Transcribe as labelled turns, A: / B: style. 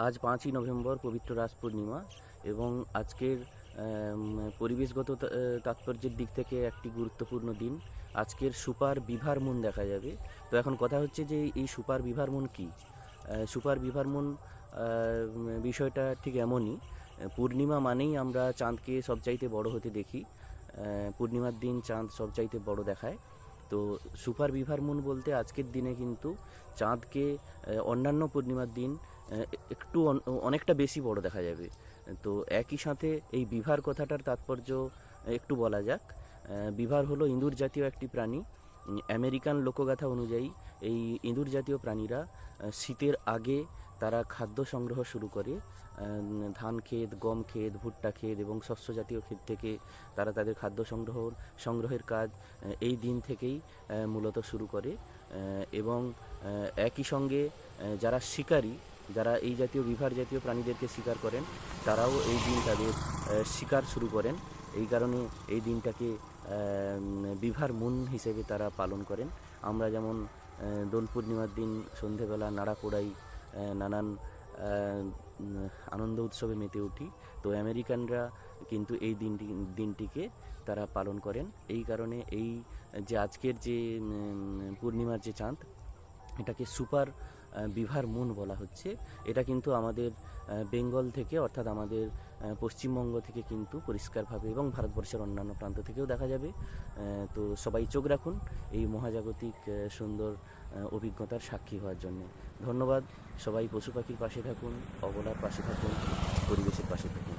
A: আজ 5ই নভেম্বর পবিত্র রাস পূর্ণিমা এবং আজকের পরিবেশগত তাৎপর্যের দিক থেকে একটি গুরুত্বপূর্ণ দিন। আজকের সুপার বিভার মুন দেখা যাবে। তো এখন কথা হচ্ছে যে এই সুপার বিভার মুন কী? সুপার বিভার মুন বিষয়টা ঠিক এমনই। পূর্ণিমা মানেই আমরা চাঁদকে সবচাইতে বড় হতে দেখি। পূর্ণিমার দিন চাঁদ সবচাইতে বড় দেখায়। তো সুপার বিভার মুন বলতে আজকের দিনে কিন্তু চাঁদকে অন্যান্য পূর্ণিমার দিন একটু অনেকটা বেশি বড় দেখা যাবে। তো একই সাথে এই বিভার কথাটার তাৎপর্য একটু বলা যাক। বিভার হলো ইঁদুর জাতীয় একটি প্রাণী। আমেরিকান লোকগাথা অনুযায়ী এই ইঁদুর জাতীয় প্রাণীরা শীতের আগে তারা খাদ্য সংগ্রহ শুরু করে। ধান ক্ষেত, গম ক্ষেত, ভুট্টা ক্ষেত এবং শস্য জাতীয় ক্ষেত থেকে তারা তাদের খাদ্য সংগ্রহের কাজ এই দিন থেকেই মূলত শুরু করে। এবং একই সঙ্গে যারা শিকারী, যারা এই জাতীয় বিভার জাতীয় প্রাণীদেরকে শিকার করেন, তারাও এই দিন তাদের শিকার শুরু করেন। এই কারণে এই দিনটাকে বিভার মুন হিসেবে তারা পালন করেন। আমরা যেমন দোল পূর্ণিমার দিন সন্ধেবেলা নাড়া পোড়াই, নানান আনন্দ উৎসবে মেতে উঠি। তো আমেরিকানরা কিন্তু এই দিনটিকে তারা পালন করেন। এই কারণে এই যে আজকের যে পূর্ণিমার যে চাঁদ, এটাকে সুপার বিভার মুন বলা হচ্ছে। এটা কিন্তু আমাদের বেঙ্গল থেকে, অর্থাৎ আমাদের পশ্চিমবঙ্গ থেকে কিন্তু পরিষ্কারভাবে এবং ভারতবর্ষের অন্যান্য প্রান্ত থেকেও দেখা যাবে। তো সবাই চোখ রাখুন এই মহাজাগতিক সুন্দর অভিজ্ঞতার সাক্ষী হওয়ার জন্য। ধন্যবাদ। সবাই পশু পাখির পাশে থাকুন, অবলার পাশে থাকুন, পরিবেশের পাশে থাকুন।